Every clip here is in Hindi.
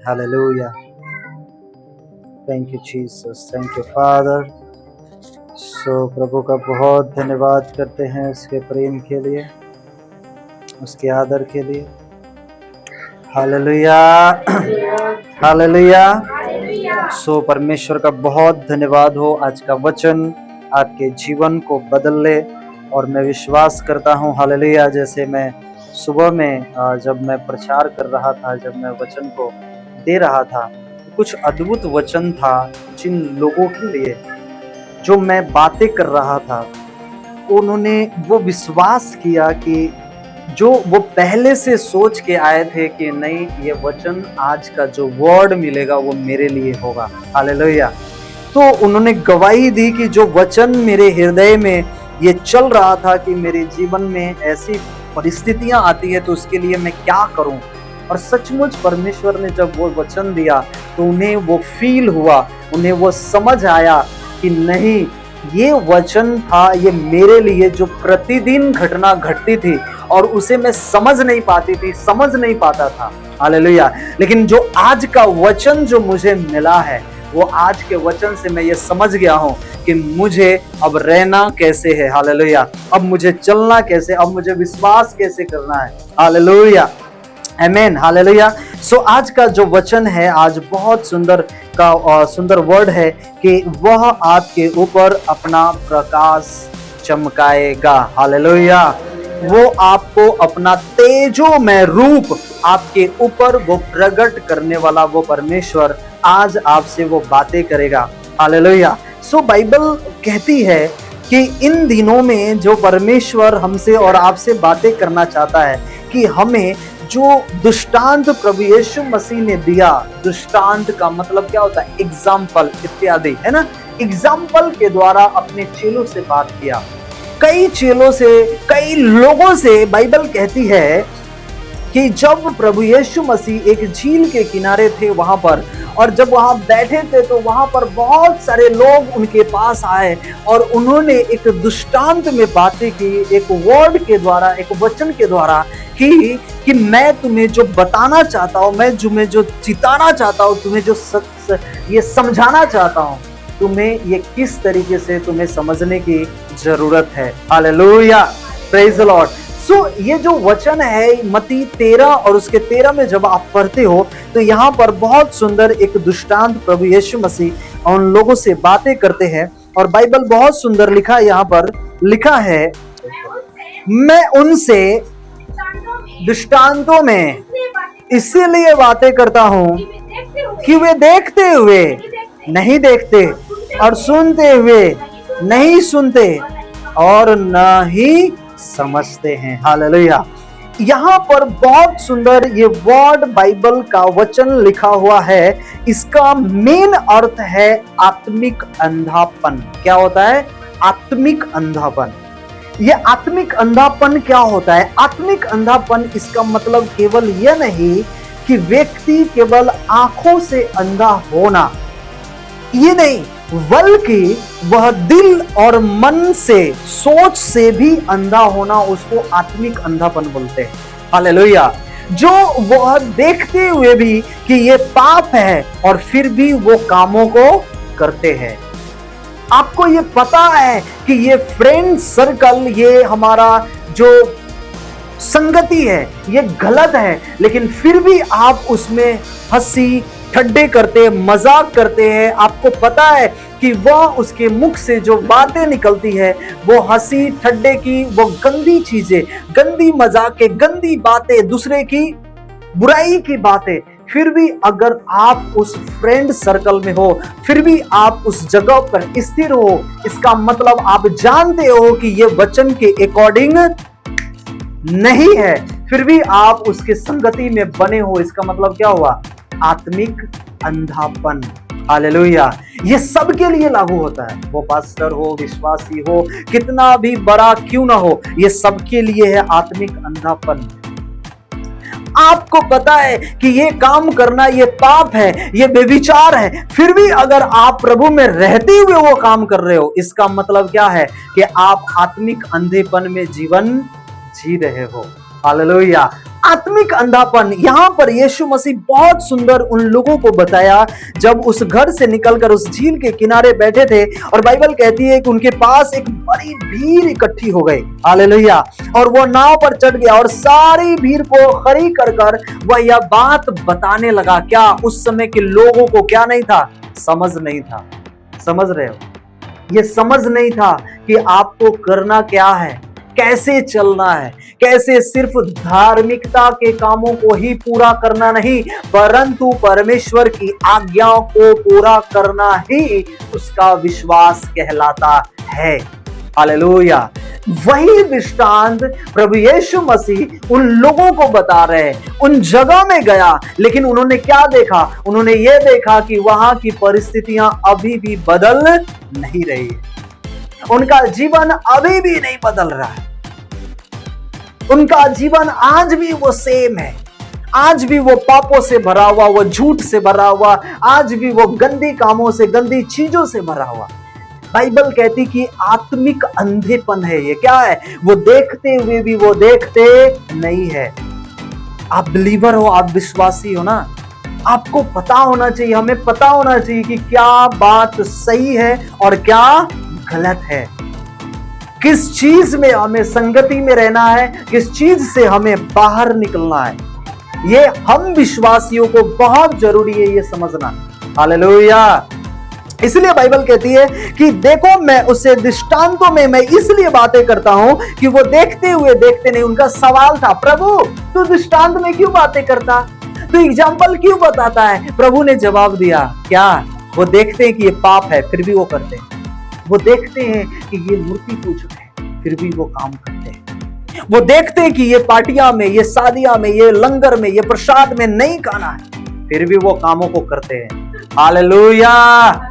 Hallelujah. Thank you Jesus, thank you father. प्रभु का बहुत धन्यवाद करते हैं उसके प्रेम के लिए, उसके आदर के लिए। Hallelujah, hallelujah. परमेश्वर का बहुत धन्यवाद हो। आज का वचन आपके जीवन को बदल ले और मैं विश्वास करता हूँ हालेलुया। जैसे मैं सुबह में जब मैं प्रचार कर रहा था, जब मैं वचन को दे रहा था, कुछ अद्भुत वचन था जिन लोगों के लिए जो मैं बातें कर रहा था, उन्होंने वो विश्वास किया कि जो वो पहले से सोच के आए थे कि नहीं, ये वचन आज का जो वर्ड मिलेगा वो मेरे लिए होगा। हालेलुया। तो उन्होंने गवाही दी कि जो वचन मेरे हृदय में ये चल रहा था कि मेरे जीवन में ऐसी परिस्थितियां आती है तो उसके लिए मैं क्या करूं। और सचमुच परमेश्वर ने जब वो वचन दिया तो उन्हें वो फील हुआ, उन्हें वो समझ आया कि नहीं, ये वचन था ये मेरे लिए, जो प्रतिदिन घटना घटती थी और उसे मैं समझ नहीं पाती थी, समझ नहीं पाता था। हालेलुया। लेकिन जो आज का वचन जो मुझे मिला है, वो आज के वचन से मैं ये समझ गया हूँ कि मुझे अब रहना कैसे है। हालेलुया। अब मुझे चलना कैसे, अब मुझे विश्वास कैसे करना है। हालेलुया, आमीन, हालेलुया। आज का जो वचन है, आज बहुत सुंदर वर्ड है कि वह आपके ऊपर अपना प्रकाश चमकाएगा। हालेलुया। वो आपको अपना तेजोमय रूप आपके ऊपर वो प्रकट करने वाला वो परमेश्वर आज आपसे वो बातें करेगा। हालेलुया। बाइबल कहती है कि इन दिनों में जो परमेश्वर हमसे और आपसे बातें करना चाहता है कि हमें जो दृष्टांत प्रभु यीशु मसीह ने दिया, दृष्टांत का मतलब क्या होता है? एग्जाम्पल इत्यादि, है ना। एग्जाम्पल के द्वारा अपने चेलों से बात किया, कई चेलों से, कई लोगों से। बाइबल कहती है कि जब प्रभु यीशु मसीह एक झील के किनारे थे वहां पर, और जब वहां बैठे थे तो वहां पर बहुत सारे लोग उनके पास आए और उन्होंने एक दृष्टांत में बातें की, एक वर्ड के द्वारा, एक वचन के द्वारा कि मैं तुम्हें जो बताना चाहता हूं, मैं तुम्हें जो चिताना चाहता हूं, तुम्हें जो ये समझाना चाहता हूं, तुम्हें ये किस तरीके से तुम्हें समझने की जरूरत है। Hallelujah, praise the Lord. ये जो वचन है मत्ती 13 और उसके 13 में जब आप पढ़ते हो तो यहाँ पर बहुत सुंदर एक दृष्टांत प्रभु यीशु मसीह उन लोगों से बातें करते हैं। और बाइबल बहुत सुंदर लिखा है, यहाँ पर लिखा है, मैं उनसे दृष्टांतों में इसीलिए बातें करता हूँ कि वे देखते हुए नहीं देखते और सुनते हुए नहीं सुनते और न ही समझते हैं। हालेलुया। यहाँ पर बहुत सुंदर ये वर्ड बाइबल का वचन लिखा हुआ है। इसका मेन अर्थ है आत्मिक अंधापन। क्या होता है? आत्मिक अंधापन। ये आत्मिक अंधापन क्या होता है? आत्मिक अंधापन इसका मतलब केवल यह नहीं कि व्यक्ति केवल आंखों से अंधा होना, ये नहीं, बल्कि वह दिल और मन से, सोच से भी अंधा होना, उसको आत्मिक अंधापन बोलते हैं। हालेलुया। जो वह देखते हुए भी कि ये पाप है और फिर भी वो कामों को करते हैं। आपको ये पता है कि ये फ्रेंड सर्कल, ये हमारा जो संगति है, ये गलत है, लेकिन फिर भी आप उसमें हंसी ठट्ठे करते, मजाक करते हैं। आपको पता है कि वह उसके मुख से जो बातें निकलती है वो हंसी ठट्ठे की, वो गंदी चीजें, गंदी मजाक के, गंदी बातें, दूसरे की बुराई की बातें। फिर भी अगर आप उस फ्रेंड सर्कल में हो, फिर भी आप उस जगह पर स्थिर हो, इसका मतलब आप जानते हो कि ये वचन के अकॉर्डिंग नहीं है, फिर भी आप उसके संगति में बने हो। इसका मतलब क्या हुआ? आत्मिक अंधापन। हालेलुया। ये सबके लिए लागू होता है, वो पास्टर हो, विश्वासी हो, कितना भी बड़ा क्यों ना हो, ये सबके लिए है आत्मिक अंधापन। आपको पता है कि ये काम करना ये पाप है, ये बेविचार है, फिर भी अगर आप प्रभु में रहते हुए वो काम कर रहे हो, इसका मतलब क्या है? कि आप आत्मिक अंधेपन में जीवन जी रहे हो। हालेलुया। आत्मिक अंधापन, यहां पर यीशु मसीह बहुत सुंदर उन लोगों को बताया जब उस घर से निकलकर उस झील के किनारे बैठे थे, और बाइबल कहती है कि उनके पास एक बड़ी भीड़ इकट्ठी हो गई। हालेलुया। और वो नाव पर चढ़ गया और सारी भीड़ को खड़ी कर वह यह बात बताने लगा। क्या उस समय के लोगों को क्या नहीं था? समझ नहीं था। समझ रहे हो? ये समझ नहीं था कि आपको करना क्या है, कैसे चलना है, कैसे सिर्फ धार्मिकता के कामों को ही पूरा करना नहीं, परंतु परमेश्वर की आज्ञाओं को पूरा करना ही उसका विश्वास कहलाता है। हालेलुया। वही दृष्टांत प्रभु यीशु मसीह उन लोगों को बता रहे हैं। उन जगह में गया, लेकिन उन्होंने क्या देखा? उन्होंने ये देखा कि वहां की परिस्थितियां अभी भी बदल नहीं रही है। उनका जीवन अभी भी नहीं बदल रहा है। उनका जीवन आज भी वो सेम है। आज भी वो पापों से भरा हुआ, वो झूठ से भरा हुआ, आज भी वो गंदी कामों से, गंदी चीजों से भरा हुआ। बाइबल कहती कि आत्मिक अंधेपन है ये। क्या है? वो देखते हुए भी वो देखते नहीं है। आप बिलीवर हो, आप विश्वासी हो ना, आपको पता होना चाहिए, हमें पता होना चाहिए कि क्या बात सही है और क्या गलत है, किस चीज में हमें संगति में रहना है, किस चीज से हमें बाहर निकलना है। ये हम विश्वासियों को बहुत जरूरी है ये समझना। हालेलुया। इसलिए बाइबल कहती है कि देखो, मैं उसे दृष्टांतों में मैं इसलिए बातें करता हूं कि वो देखते हुए देखते नहीं। उनका सवाल था, प्रभु तू दृष्टांत में क्यों बातें करता, तू एग्जाम्पल क्यों बताता है? प्रभु ने जवाब दिया, क्या वो देखते हैं कि ये पाप है फिर भी वो करते हैं। वो देखते हैं कि ये मूर्ति पूजक है फिर भी वो काम करते हैं। वो देखते हैं कि ये पार्टियां में, ये शादियां में, ये लंगर में, ये प्रसाद में नहीं खाना है, फिर भी वो कामों को करते हैं। हालेलुया।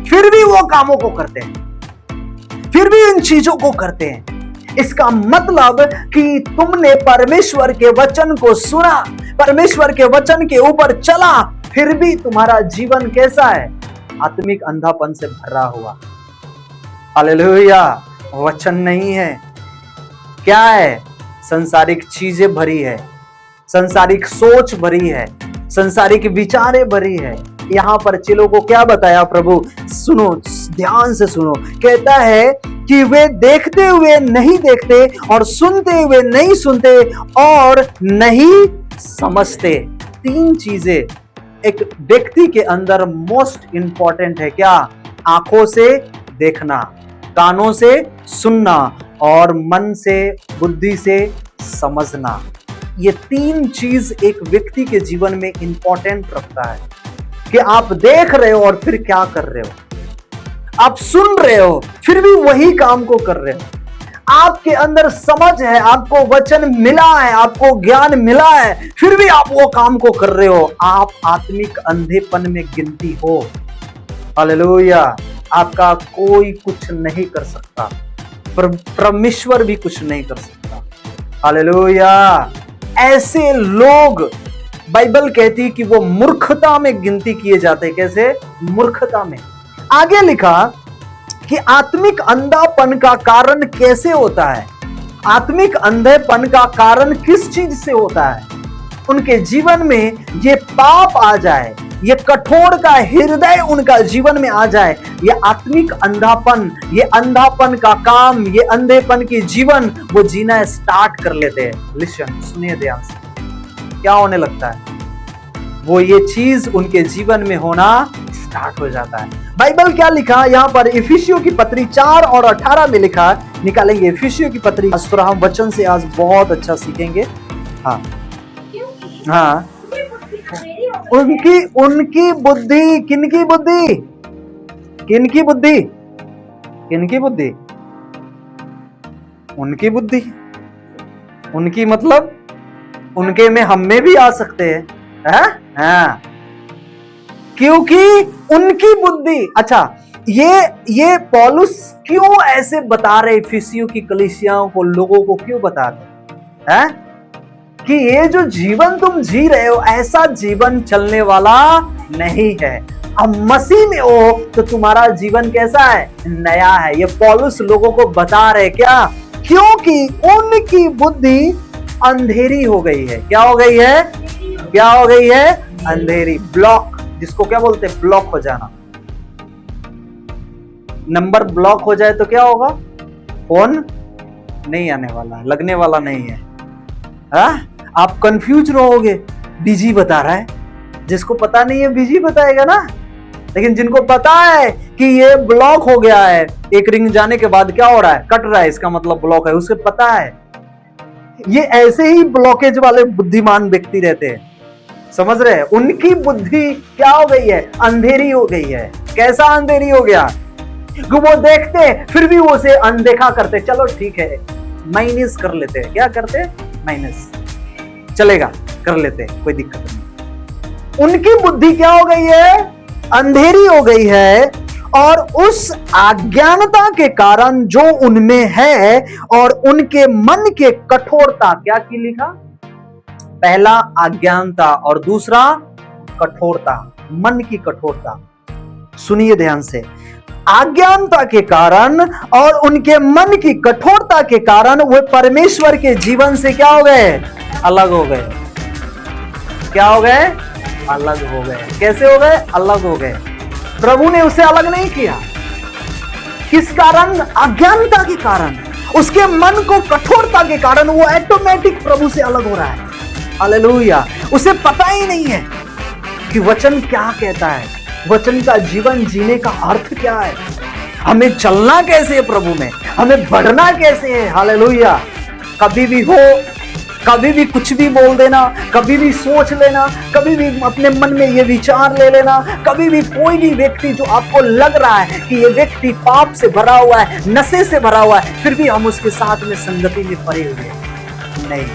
फिर भी वो कामों को करते हैं, फिर भी इन चीजों को करते हैं। इसका मतलब कि तुमने परमेश्वर के वचन को सुना, परमेश्वर के वचन के ऊपर चला, फिर भी तुम्हारा जीवन कैसा है? आत्मिक अंधापन से भरा हुआ। हालेलुया। वचन नहीं है, क्या है? संसारिक चीजें भरी है, संसारिक सोच भरी है, संसारिक विचारें भरी है। यहां पर चेलों को क्या बताया प्रभु? सुनो, ध्यान से सुनो। कहता है कि वे देखते हुए नहीं देखते और सुनते हुए नहीं सुनते और नहीं समझते। तीन चीजें एक व्यक्ति के अंदर मोस्ट इंपॉर्टेंट है। क्या? आंखों से देखना, कानों से सुनना और मन से, बुद्धि से समझना। ये तीन चीज एक व्यक्ति के जीवन में इंपॉर्टेंट रखता है कि आप देख रहे हो और फिर क्या कर रहे हो। आप सुन रहे हो फिर भी वही काम को कर रहे हो। आपके अंदर समझ है, आपको वचन मिला है, आपको ज्ञान मिला है, फिर भी आप वो काम को कर रहे हो। आप आत्मिक अंधेपन में गिनती हो। हालेलुया। आपका कोई कुछ नहीं कर सकता, परमेश्वर भी कुछ नहीं कर सकता। हालेलुया। ऐसे लोग, बाइबल कहती कि वो मूर्खता में गिनती किए जाते। कैसे? मूर्खता में। आगे लिखा कि आत्मिक अंधापन का कारण कैसे होता है? आत्मिक अंधेपन का कारण किस चीज से होता है? उनके जीवन में ये पाप आ जाए, ये कठोर का हृदय उनका जीवन में आ जाए, ये आत्मिक अंधापन, ये अंधापन का काम, ये अंधेपन की जीवन वो जीना स्टार्ट कर लेते हैं। लिसन, सुनिए ध्यान से। क्या होने लगता है? वो ये चीज उनके जीवन में होना स्टार्ट हो जाता है। बाइबल क्या लिखा यहाँ पर? इफिसियों की पत्री 4 और 18 में लिखा, निकालेंगे इफिसियों की पत्री। हम वचन से आज बहुत अच्छा सीखेंगे। हाँ हाँ। उनकी बुद्धि, किनकी बुद्धि? किनकी बुद्धि? किनकी बुद्धि? उनकी बुद्धि। उनकी मतलब उनके में हम में भी आ सकते हैं। हाँ, क्योंकि उनकी बुद्धि। अच्छा, ये पौलुस क्यों ऐसे बता रहे इफिसियों की कलीसियाओं को, लोगों को क्यों बता रहे हैं कि ये जो जीवन तुम जी रहे हो ऐसा जीवन चलने वाला नहीं है। अब मसीह में हो तो तुम्हारा जीवन कैसा है? नया है। ये पौलुस लोगों को बता रहे। क्या? क्योंकि उनकी बुद्धि अंधेरी हो गई है। क्या हो गई है? क्या हो गई है? अंधेरी, ब्लॉक, जिसको क्या बोलते हैं? ब्लॉक हो जाना। नंबर ब्लॉक हो जाए तो क्या होगा? फोन नहीं आने वाला, लगने वाला नहीं है। आप कंफ्यूज रहोगे, बिजी बता रहा है। जिसको पता नहीं है बिजी बताएगा ना, लेकिन जिनको पता है कि ये ब्लॉक हो गया है, एक रिंग जाने के बाद क्या हो रहा है? कट रहा है, इसका मतलब ब्लॉक है, उसे पता है। ये ऐसे ही ब्लॉकेज वाले बुद्धिमान व्यक्ति रहते हैं, समझ रहे हैं? उनकी बुद्धि क्या हो गई है? अंधेरी हो गई है। कैसा अंधेरी हो गया? वो देखते फिर भी वो उसे अनदेखा करते। चलो ठीक है, माइनस कर लेते हैं। क्या करते? माइनस, चलेगा, कर लेते हैं, कोई दिक्कत नहीं। उनकी बुद्धि क्या हो गई है? अंधेरी हो गई है। और उस अज्ञानता के कारण जो उनमें है और उनके मन के कठोरता, क्या की लिखा? पहला अज्ञानता और दूसरा कठोरता, मन की कठोरता। सुनिए ध्यान से, अज्ञानता के कारण और उनके मन की कठोरता के कारण वे परमेश्वर के जीवन से क्या हो गए? अलग हो गए। क्या हो गए? अलग हो गए। कैसे हो गए? अलग हो गए। प्रभु ने उसे अलग नहीं किया। किस कारण? अज्ञानता के कारण, उसके मन को कठोरता के कारण वो ऑटोमेटिक प्रभु से अलग हो रहा है। हालेलुया। उसे पता ही नहीं है कि वचन क्या कहता है, वचन का जीवन जीने का अर्थ क्या है, हमें चलना कैसे है प्रभु में, हमें बढ़ना कैसे है। हालेलुया। कभी भी हो, कभी भी कुछ भी बोल देना, कभी भी सोच लेना, कभी भी अपने मन में ये विचार ले लेना, कभी भी कोई भी व्यक्ति जो आपको लग रहा है कि ये व्यक्ति पाप से भरा हुआ है, नशे से भरा हुआ है, फिर भी हम उसके साथ में संगति में पड़े हुए नहीं,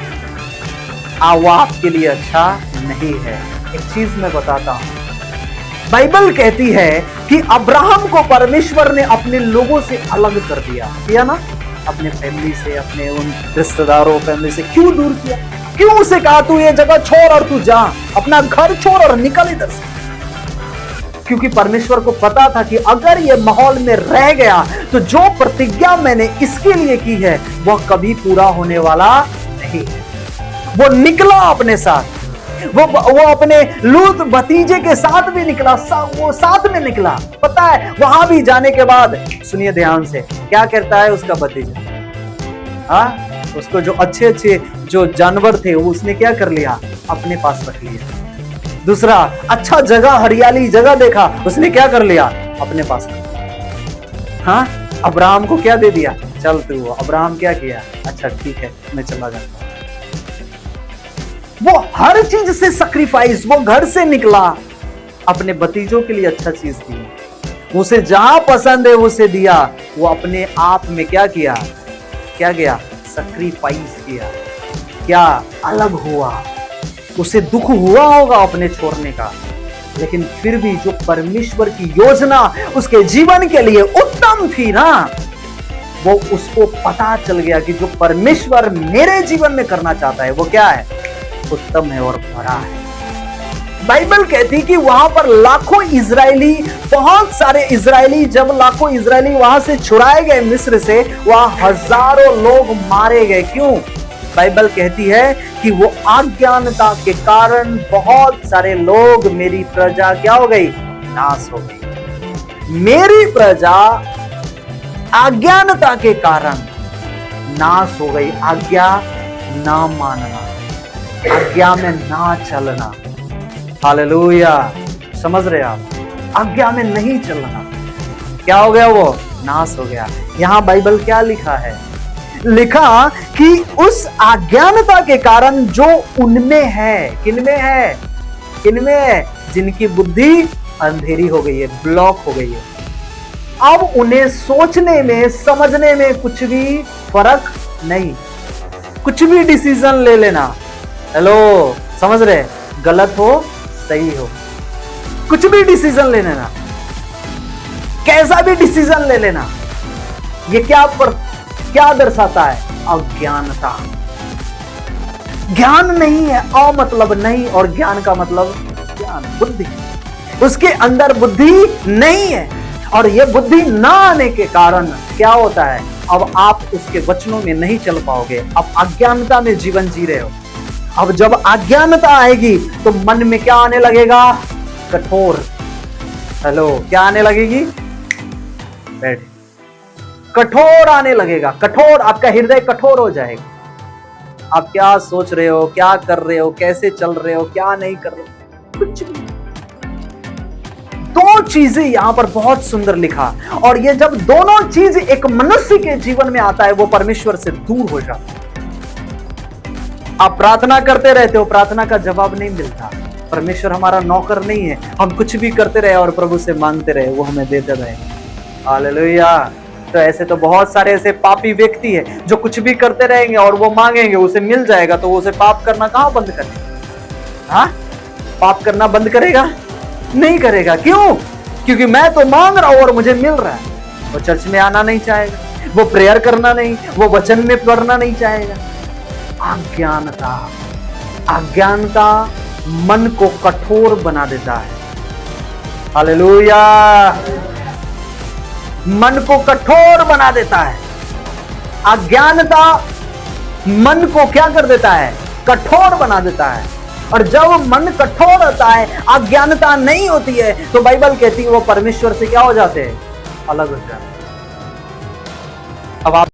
वो आपके लिए अच्छा नहीं है। एक चीज मैं बताता हूं, बाइबल कहती है कि अब्राहम को परमेश्वर ने अपने लोगों से अलग कर दिया ना, अपने फैमिली से, अपने उन रिश्तेदारों फैमिली से क्यों दूर किया? क्यों उसे कहा तू ये जगह छोड़ और तू जा, अपना घर छोड़ और निकल इधर से? क्योंकि परमेश्वर को पता था कि अगर ये माहौल में रह गया तो जो प्रतिज्ञा मैंने इसके लिए की है वह कभी पूरा होने वाला नहीं है। वो निकला अपने साथ, वो अपने लूत भतीजे के साथ भी निकला, वो साथ में निकला। पता है वहां भी जाने के बाद, सुनिए ध्यान से, क्या करता है उसका भतीजा? उसको जो अच्छे जो जानवर थे वो उसने क्या कर लिया? अपने पास रख लिया। दूसरा, अच्छा जगह, हरियाली जगह देखा, उसने क्या कर लिया? अपने पास रख लिया। अब्राहम को क्या दे दिया? चल तू। अब्राहम क्या किया? अच्छा ठीक है, मैं चला जाता हूं। वो हर चीज से सैक्रिफाइस, वो घर से निकला, अपने भतीजों के लिए अच्छा चीज दी, उसे जहां पसंद है उसे दिया। वो अपने आप में क्या किया? क्या किया? सैक्रिफाइस किया। क्या? अलग हुआ। उसे दुख हुआ होगा अपने छोड़ने का, लेकिन फिर भी जो परमेश्वर की योजना उसके जीवन के लिए उत्तम थी ना, वो उसको पता चल गया कि जो परमेश्वर मेरे जीवन में करना चाहता है वो क्या है? उत्तम है और बड़ा है। बाइबल कहती कि वहां पर लाखों इजरायली, बहुत सारे इजरायली, जब लाखों इजरायली वहां से छुड़ाए गए मिस्र से, वहां हजारों लोग मारे गए। क्यों? बाइबल कहती है कि वो अज्ञानता के कारण बहुत सारे लोग, मेरी प्रजा क्या हो गई? नाश हो गई। मेरी प्रजा अज्ञानता के कारण नाश हो गई। आज्ञा ना मानना, आज्ञा में ना चलना। हालेलुया। समझ रहे आप? आज्ञा में नहीं चलना, क्या हो गया? वो नाश हो गया। यहां बाइबल क्या लिखा है? लिखा कि उस अज्ञानता के कारण जो उनमें है, किनमें है? किनमें है? जिनकी बुद्धि अंधेरी हो गई है, ब्लॉक हो गई है। अब उन्हें सोचने में, समझने में कुछ भी फर्क नहीं, कुछ भी डिसीजन ले लेना। हेलो, समझ रहे? गलत हो, सही हो, कुछ भी डिसीजन ले लेना, कैसा भी डिसीजन ले लेना। ये क्या दर्शाता है? अज्ञानता। ज्ञान नहीं है, अ मतलब नहीं, और ज्ञान का मतलब ज्ञान, बुद्धि। उसके अंदर बुद्धि नहीं है, और यह बुद्धि ना आने के कारण क्या होता है? अब आप उसके वचनों में नहीं चल पाओगे, अब अज्ञानता में जीवन जी रहे हो। अब जब अज्ञानता आएगी तो मन में क्या आने लगेगा? कठोर। हेलो, क्या आने लगेगी? बैठ। कठोर आने लगेगा, कठोर, आपका हृदय कठोर हो जाएगा। आप क्या सोच रहे हो, क्या कर रहे हो, कैसे चल रहे हो, क्या नहीं कर रहे हो, कुछ नहीं। दो चीजें यहां पर बहुत सुंदर लिखा, और ये जब दोनों चीज एक मनुष्य के जीवन में आता है, वो परमेश्वर से दूर हो जाता है। आप प्रार्थना करते रहते हो, प्रार्थना का जवाब नहीं मिलता। परमेश्वर हमारा नौकर नहीं है, हम कुछ भी करते रहे और प्रभु से मांगते रहे, वो हमें देते रहे। हालेलुया। तो ऐसे तो बहुत सारे ऐसे पापी व्यक्ति है जो कुछ भी करते रहेंगे और वो मांगेंगे, उसे मिल जाएगा, तो उसे पाप करना कहां बंद करेगा? हाँ, पाप करना बंद करेगा? नहीं करेगा। क्यों? क्योंकि मैं तो मांग रहा हूं और मुझे मिल रहा है। वो चर्च में आना नहीं चाहेगा, वो प्रेयर करना नहीं, वो वचन में पढ़ना नहीं चाहेगा। अज्ञानता, अज्ञानता मन को कठोर बना देता है। हालेलुया। मन को कठोर बना देता है। अज्ञानता मन को क्या कर देता है? कठोर बना देता है। और जब मन कठोर होता है, अज्ञानता नहीं होती है, तो बाइबल कहती है वो परमेश्वर से क्या हो जाते हैं? अलग हो जाते हैं। अब आप